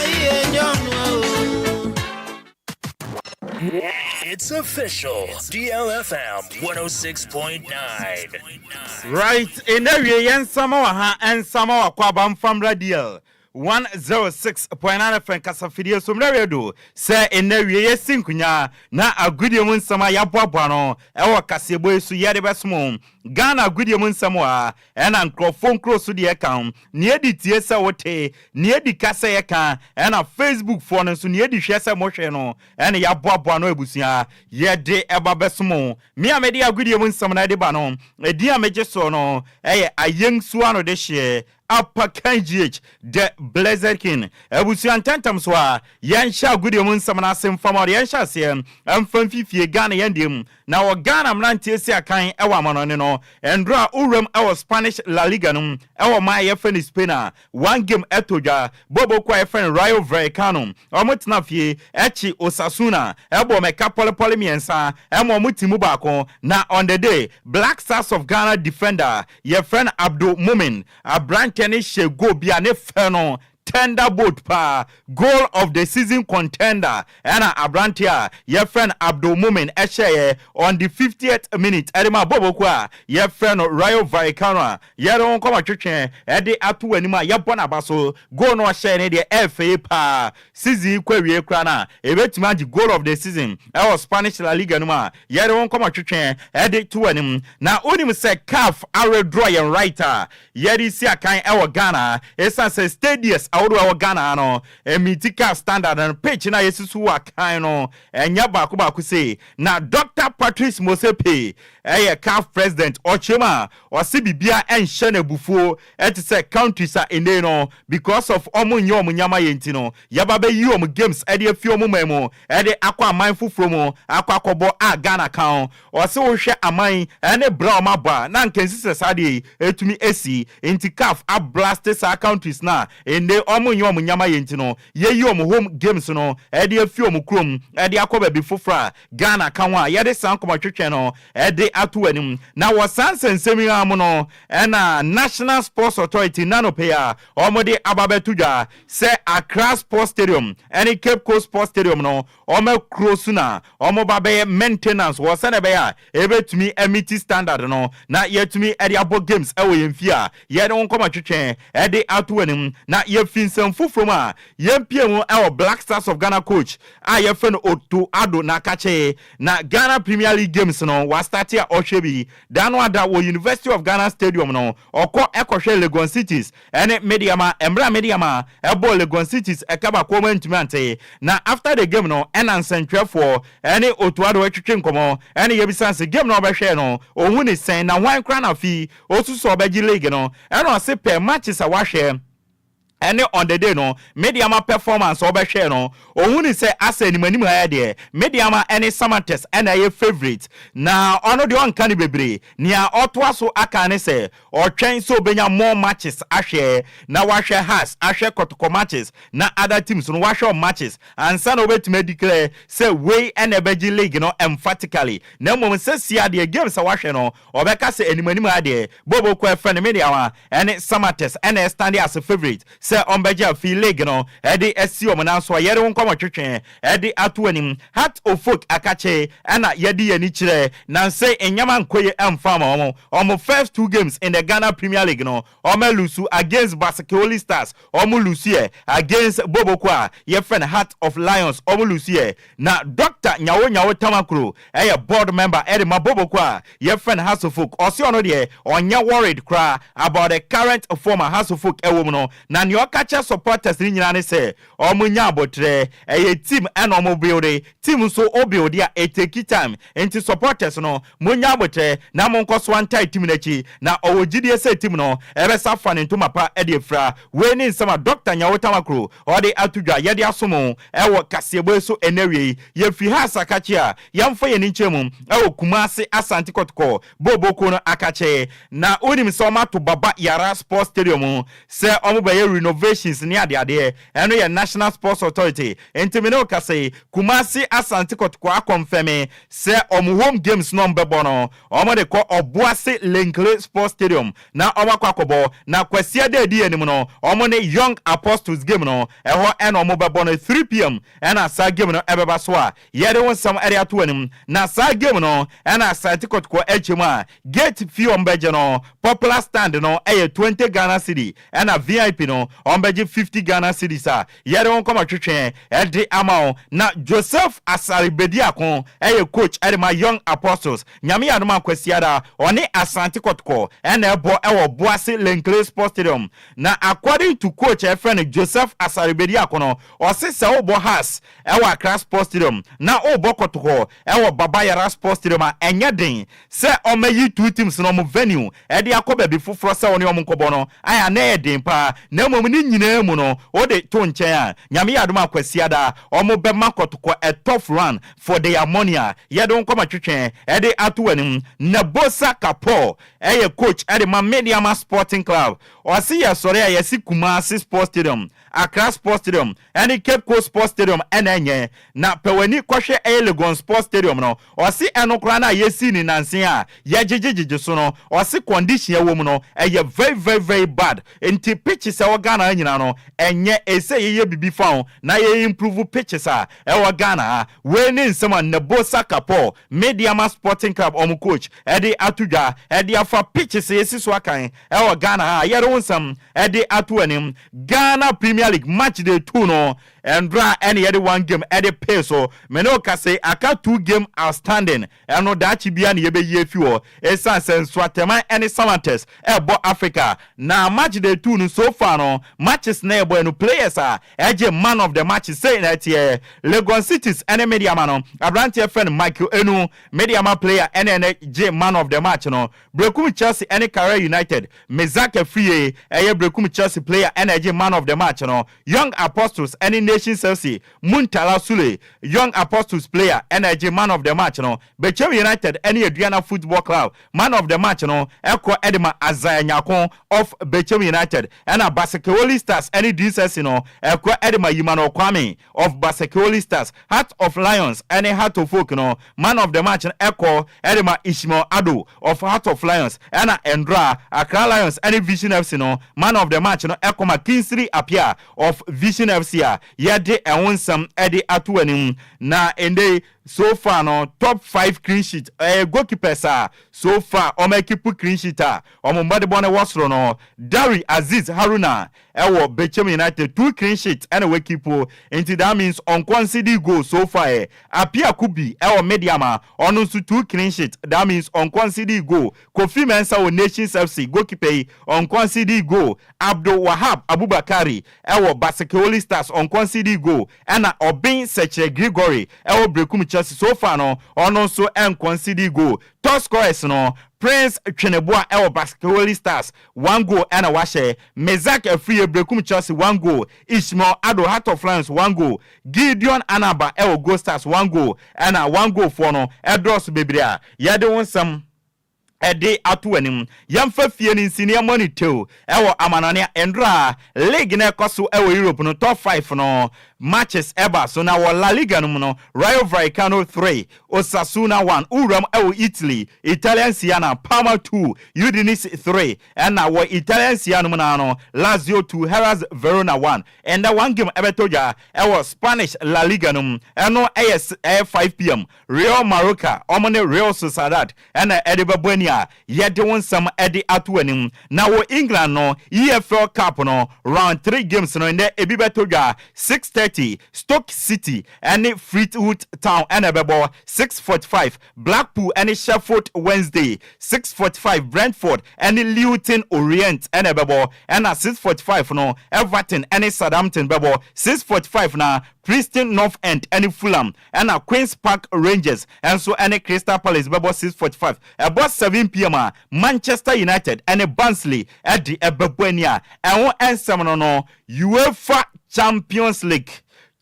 It's official. DLFM 106.9. Right. In the way, and Samoa and Samoa Kwabam from Radio 106.9 FM Casafidio Sumredo. Say in the way, Sinkunya, na a good young Sama Yabuano, our Casebo Suyadebasmon. Ghana Gudiamun Samoa and Phone close to the account near the Tiesa Wote, near the Casa account and a Facebook phone so near the Shesa Mosheno and Yabuano Busia, yet de Ebabesmo, Mia Media Gudiamun Samana de Banon, a dear Majessono, a young Swano de Share. Upper KGH the Blessed King ebusuan tentam so a yensha gudi mun samana sem fama yensha sem amfam fifie Ghana yendem na o Ghana mrantie si akan ewa manone no endra urem ewa Spanish La Liga no ewa ma yefen Spain one game etoja bobo kwa yefen Rayo Vallecano omutna fie echi Osasuna ebo meka pole miensa emo mutimu bako na on the day Black Stars of Ghana defender yefen Abdul Mumin abrantene shego bia ne feno Thunderbolt pa goal of the season contender and Abrantia your friend Abdul Mumin Esheye on the 50th minute Edema Bobokwa your friend Rayo Vallecano yeron koma chichen ede atu anima yabona baso go no share ne de FA pa season kwawie kra na ebetima the goal of the season e was Spanish La Liga numa yeron koma chichen ede tu anim na onim se CAF are draw yen writer yeri si akan e wo Ghana esa se stadiums awdo wa Ghana no emitika standard and pitch na yesusu akan no enya ba ku say na Dr. Patrice Mosepe CAF president Ochema osi bibia enhye na bufuo etise countries a ene no because of omunyo nyama yenti no yaba be yi games ede afi omumemo ede akwa aman fufuro mu akwa kobo a Ghana kan osi wo hwe aman ene bra omaba na nkensi sade etumi esi enti CAF a blast sa countries na ene omunyo nyama yenti no ye yi home games no ede afi omukrom ede akoba bi fufura Ghana kan wa yede san koma twetwe no ede atu anim na wasansen semi amono ena National Sports Authority nanopea omode ababetudwa se Accra Sports Stadium eni Cape Coast Sports Stadium no ome krosuna omobabe maintenance wasane be ya ebetumi emiti standard no na yetumi ede abo games ewo yemfia yede wonkoma twetwe ede atu anim na yefinsem fufroma yempiemu ewo Black Stars of Ghana coach a yefen Otu Ado na kache na Ghana Premier League games no was started Oshebi danwa da wo University of Ghana Stadium no oko ekwohwe Legon Cities ene mediama embra mediama ebo Legon Cities ekaba komentmente na after the game no enansentwefo ene Otu Ado etwetwe nkomo ene yebisanse game no obehwe no ohun ni sen na wan kra na fi osuso obeji league no ene ose per matches a wahwe ene on the day no mediama performance obehwe no ohun say asa animanim ha de mediama ene Samates ene ye favorite na ono de on kan bebre nia otoa so aka ne say otwen so benya more matches ahwe na wahwe has ahwe kotoko matches na other teams no wahwe matches and san obetime declare say we ene beji league no emphatically na mom say sia de games wahwe no obeka say animanim ha de bobo ko friend mediama ene Samates ene stand as a favorite se ombeja fi league no edi esi omananso yere wonkoma twetwe edi atu anim Heart of Folk akache ana yedi yani kire na say enyama nkoye emfama omo first two games in the Ghana Premier League no omo lusu against Basketball Stars omo lusu against Bobokwa ye friend Heart of Lions omo lusu na Dr. Nyawo Tamakro board member edi mabobokwa ye friend Heart of Folk osi ono de onya worried kra about the current former Heart of Folk ewo no na kacha supporters ni nyina ne se omunya abotre team and omo build team so obuild ya take time enti supporters no munya abotre na monko so antai team na chi na owogidie se team no ebe safa ne ntoma pa ede fra we ni nsama Dr. Nyawo Tamakro ode atudwa yede asomo ewo kasebo so enewie ye fi ha sakachi a yamfo ye ni nchemu ewo Kumasi Asante Kotoko boboko no akache na onim so mato baba Yara Sports Stadium se omo be renovations ni ade eno ye National Sports Authority entimino ka say Kumasi Asante Kotoko akonfirm say home games no mbebo no omo de ko Obuasi Lenkle Sports Stadium na omo kwakobo na kwasia de di enim no omo ne Young Apostles game no eho eno omo bebo no 3 p.m. ena sa game no ebeba so a yede won sam area to anim na sa game no ena Asante Kotoko echema gate fee ombeje no popular stand no 20 Ghana cedi ena VIP no ombeji 50 Ghana cedis a yere won koma twetwe ede ama na Joseph Asaribedi akon coach ede ma Young Apostles nyame ya no makwasiada one Asante Kotoko ene ebo ewo Boase Lenkle Sports Stadium na according to coach friend Joseph Asaribedi akono osese obo has ewo Accra Sports Stadium na obo Kotoko ewo Baba Yara Sports Stadium a enye den se omayi two teams no mo venue ede akoba bi foforo se one omkobo no aya na eden pa na mom ni nyina mu no o de to nchen a nyame ya do makwasiada omo be Kotoko a tough run for their money yedon koma twetwe ede atowanim na Bosa Kapo coach ede ma Mediama Sporting Club o si ya sore ya yesi Kumasi Sports Stadium Accra Sports Stadium and Cape Coast Sports Stadium enenye na pewani kwhwe Legon Sports Stadium no o si enokra na yesi ni nanse a yegegegege so no o si condition ya wom no very very very bad enti pitches e Ghana nyina no enye ese ye bibi faun na ye improve pitches a e Ghana we ni nsema na Bosa Kapo Mediama Sporting Club coach ede atudwa ede afa pitches yesi so akan e Ghana yere wonsam ede atoanim Ghana Premier League match day 2 no and draw any other one game at the peso menoka say aka 2 game outstanding and no that bia na yebe ye fiwo esansen swatema any samantes ebo Africa na match day 2 no so far no matches na ebo no players are eje man of the match say that here Lagos Cities any media man no Abrante friend Michael Enu media man player NNJ man of the match no Brekum Chelsea any Career United Mezake Free Brekum Chelsea player NNJ man of the match no Young Apostles any Nation Chelsea Muntala Sule Young Apostles player NNJ man of the match no Bechem United any Adriana Football Club man of the match no Eko Edema Azaya Nyakon of Bechem United and a Basekoli Stars any DSS no Eko Edema Yimano Kwame of Basekoli Stars Heart of Lions any Heart of Folk no man of the match Eko Edema Ishmael Ado of Heart of Lions and Endra Accra Lions any Vision FC no man of the match no Eko McKinsley Apia of Vision FC yede ewonsam ede atoanim na ende so far no top 5 clean sheet goalkeepers so far o make clean sheet o mbade bone wasro no Dari Aziz Haruna ewo Bechem United 2 clean sheet and we keep into that means on conceded goal so far Apia Kubi ewo Mediama on 2 clean sheet that means on conceded goal Kofi Mensah o Nations FC goalkeeper on conceded goal Abdul Wahab Abubakari ewo Basekoli Stars on conceded goal and Obin Seche Gregory ewo Brekum Chelsea so far no ono so en conceded goal top scorers no Prince Cheneboa ewo Basketball Stars 1 goal and a washe Mezak Free Brekum Chelsea 1 goal Ishmael Ado Heart of Lions 1 goal Gideon Anaba ewo Gold Stars 1 goal and a 1 goal for no Edros Bebria yade wonsam ede atoanim yamfa fie ni senior money too ewo amanane endra league na ekoso ewo Europe no top 5 no matches ever so na La Liga no no Rayo Vallecano 3 Osasuna 1 Uram ewo Italy Italian Siena Parma 2 Udinese 3 and na Italian Siena no Lazio 2 Hellas Verona 1 and that one game ebetoja ewo Spanish La Liga no eno 5 p.m. Real Mallorca omone Real Sociedad and Edebabwania yede wonsam ede atoanim na wo England no EFL Cup no round 3 games no ende ebibetoja 6:30 Stoke City and Fleetwood Town and Ebebo 6:45 Blackpool and Sheffield Wednesday 6:45 Brentford and Luton Orient and Ebebo and 6:45 no Everton and Southampton Bebo 6:45 na Preston North End and Fulham and Queen's Park Rangers and so and Crystal Palace Bebo 6:45 about 7 p.m. Manchester United and Barnsley at the Ebebonia and one no UEFA Champions League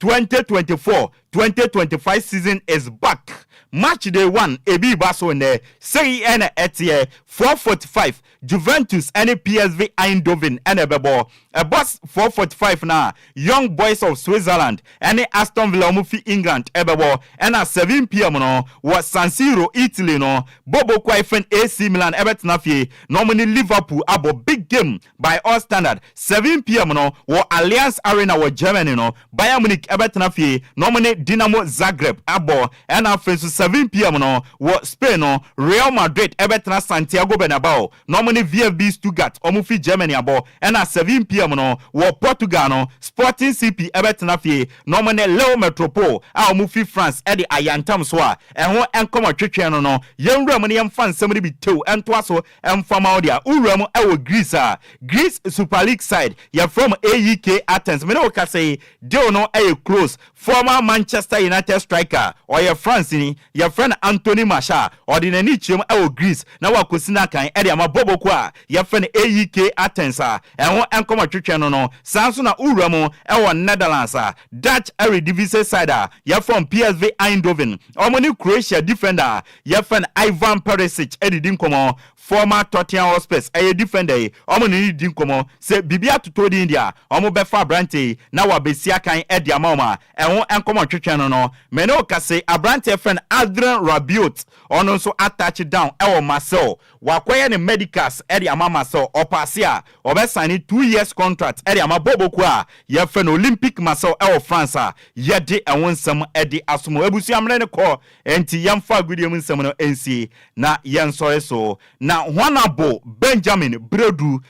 2024-2025 season is back. Match day 1 ebi baso ne say ene etie 4:45 Juventus and PSV Eindhoven and Ebebo a bus 4:45 na Young Boys of Switzerland and Aston Villa mufi England Ebebo and at 7 p.m. no was San Siro Italy no Bobo Kwaifen AC Milan ebetnafie normally Liverpool abo big game by all standard 7 p.m. no wo Allianz Arena wo Germany no Bayern Munich ebetnafie normally Dynamo Zagreb abo and afenso 7 p.m. no wo Spain no Real Madrid ebetena Santiago Bernabeu no mo ne VfB Stuttgart omo fi Germany abo and at 7 p.m. no wo Portugal no Sporting CP ebetena fie no mo ne Leo Metropole a omo fi France e de ayantam so a ho enkomo twetwe no yenwura mo ne yemfa nsem ne bi tew ento aso emfama odia uwura mo e wo Greece Super League side ya from AEK Athens me no ka say deal no e close former Manchester United striker or your France ni your friend Anthony Martial or the nani chim e wo Greece na wa kosina kan e de amabobo ko a your friend AEK Athens a ho enkomo twetwe no sanso na uwura mo e wo Netherlands a Dutch Eredivisie side a your from PSV Eindhoven omoni Croatia defender your friend Ivan Perisic edidin komo former Tottenham Hotspur a defender omoni din komo se bibia tutodi India omo befa brante na wa besia kan e de amama e ho enkomo twetwe no me no ka se abrante friend Adrian Rabiot ono so attach down e wo Marcel wakoye ne medicals e de amama so opase a obesign 2 years contract e de amaboboku a ye friend Olympic Marcel e wo France a ye de ewonsam e de asomo ebusu amre ne ko enti yemfa gudiem nsam no ensi na yensore so na Honorable Benjamin Bredu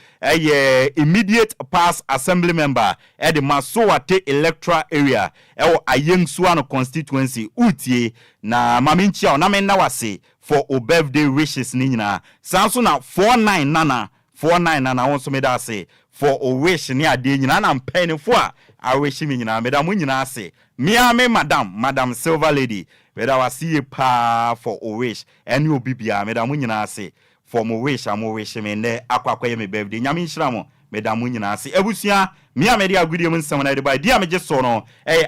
immediate pass assembly member at the Masowate electoral area Ayengsuano constituency utie na maminchia na men na wase for o birthday wishes ni nyina sanso na 49 nana wonso me da say for o wish ni ade nyina na mpene fo a wish me nyina me da mu nyina ase me madam silver lady me da wase pa for o wish any obibia me da mu nyina ase for mo wish me ne akwakoye me birthday nyame nhira mo me da mu nyina ase ebusua me amedi agudie mu nsam na de ba dia me je so no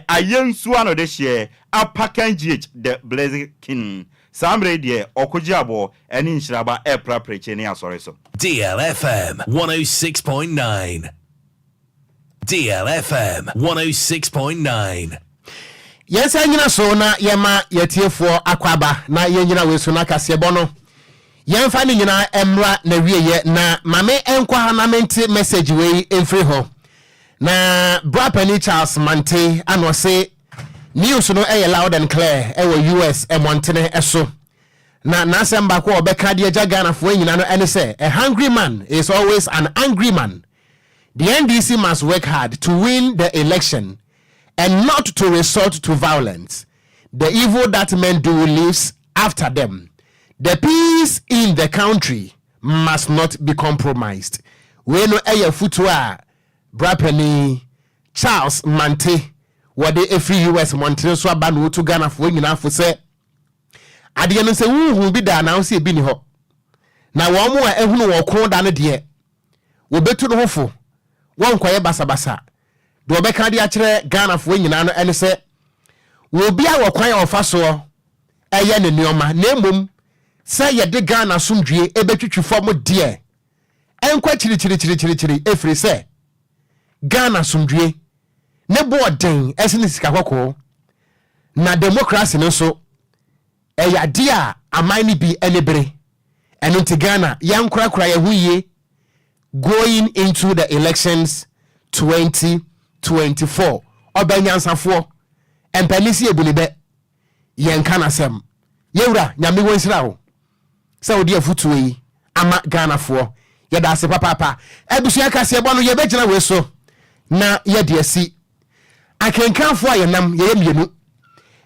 ayensu ano de hye apakan gh the blazing king Sambre de Okogyeabour Nhyiraba Epra preche ni asore so. DLFM 106.9. DLFM 106.9. Yes, anyina so na yema yetiefo akwaba na yenyina we so na kasebo no. Yemfa ni nyina emra na wieye na mame enkwa na mente message we emfiri ho. Na Brapani Charles Mante anose news no loud and clear US Montene eso na nasemba ko obeka de Ghana fo nyina no ene say a hungry man is always an angry man. The NDC must work hard to win the election and not to resort to violence. The evil that men do lives after them. The peace in the country must not be compromised. We no futua Brapani Charles Mante what the every US Montreal so aba to Ghana for nyina for say ade no say wu bi da na say bi ni ho na wo mo a ehunu wo ko da no de wo betu no hofo won kwaye basabasa do obeka de a kire Ghana for nyina no ene say wo bia wo kwan ofa so eye ne nioma na emom say ye de Ghana somdue ebetwitwi fom de enkwa chiri efri say Ghana somdue ne boden esini sika kokko na democracy no so eyade a amani bi enebere eno nti Ghana yankura ya huye going into the elections 2024 obanyansafo empanisi ebunibe yenka nasem yewura nyame wonsira ho se odi afutu yi ama Ghana fo yeda ase papa ebusua kase ebo no yebegina we so na yede asi akenkanfo ayenam yeyemienu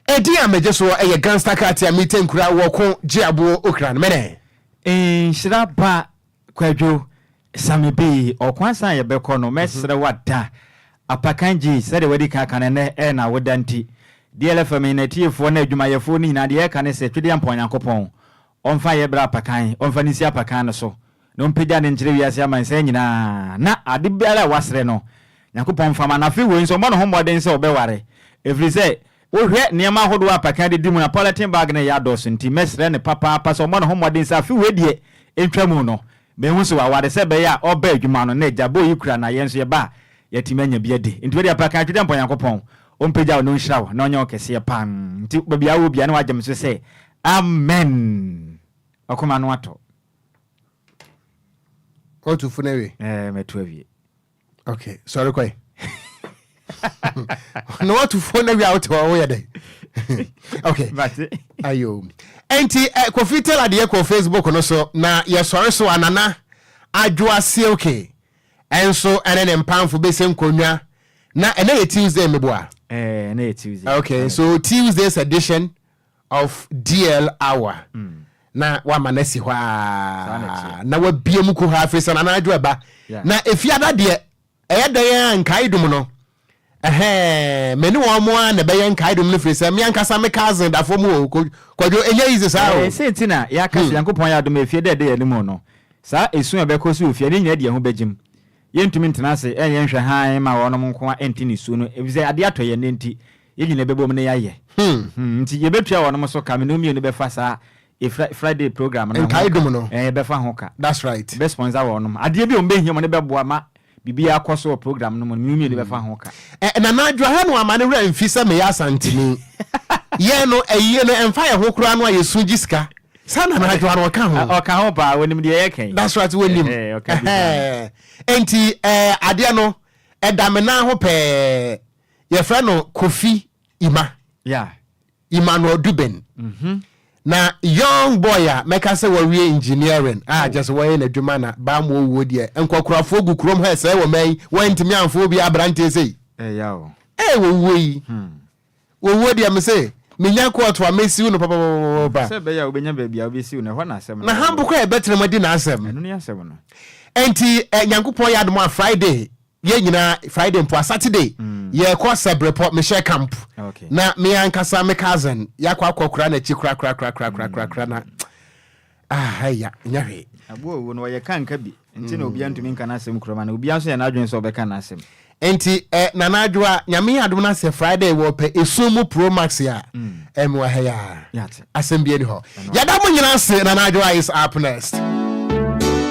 edi ameje so eye gangster cat ya meeting kura Okogyeabour Ocran mene Nhyiraba Kwadwo Sammy be okwan san ye beko no mesre wada apakanji sede wadi kan ne na wodanti DLFM na tiefo na adwumayefo ni na de ka ne se twede ampon yankopon onfa ye bra apakan onfa nisi apakan no so no mpegya ne nkyere wiase amanse nyina na ade biara wasre no yankopon fama na fi we nso mo no homoden se obeware every say wohwe niam ahodo apakan de dimu na politin bag na ya dos nti mesre ne papa so mo no homoden se afi we die entwamu no mehu so awade se be ya oba adwuma no na jabo yikura na yenso ye ba yatimanya biade nti we apakan twede ampon yankopon ompegya no nhyirawo na onye okese pan nti babia wo bia na wagem so se amen akoma no ato to funewe metu awie okay sorry kwai no what to funewe out o we dey Okay. Ayo. Enti Kofi tell ade ko Facebook no so na ye sori so anana adwo ase okay. Enso ene mpamfo be sem konwa na ene Tuesday meboa. Na Tuesday. Okay, so Tuesday's edition of DL Hour. Na wa manasi hwa na wa biem ku ha afisa na adwo eba. Na efiada de eyedan nkai dum no. Many one more na be yan kaidum no frisa me ankasa me cousin da fo mu Kwadwo enye ize sa o sentina ya kaso yankopon ya dum efie de anim no sa esu abekosi ofie ne nya de ho begim yentumi ntenase enye nhwe han ma wono nko enti ne su no ebize ade atoye ne enti yegyina bebom ne yaye nti ye betua wono so ka me no mi no be fa sa Friday program na kaidum no be fa ho ka. That's right. Be sponsor wono ade bi o mbe hia mo ne be boa ma bibi akoso program no mo mi be fa ho ka na na adwo ha no amane wura mfisa me ya santini ye no eyi no emfa ye ho kura no ayesu giska sana na adwo no ka ho ba wonim de ye kan. That's right, wonim enti ade no edamena ho pe ye fra no Kofi Ima no Duben na young boy meka say we engineering just we na dwuma na ba mo wo de enkokurafo gu krom ha say wo mai wantimi amfo bi abrante sei yawo wo yi wo de am say minya ko to amesi no papa say be ya obenya ba bia obesi no ho na asem na hambo ko e betre madi na asem enu ni asem no enti nyankopon ya adom Friday ye nyina Friday mpo Saturday ye ko report me share camp na me ankasa me cousin ya kwa kwakura na chi kra na haya nyahe abo wo no ye kan ka bi enti na obi antumi nka na asem kroma na obi anso ye na adwen so obeka na asem enti na adwa nyame adom na se Friday wo pe esumu pro max ya emwa haya asem bi ni ho ya da mo nyina se na adwa is up next.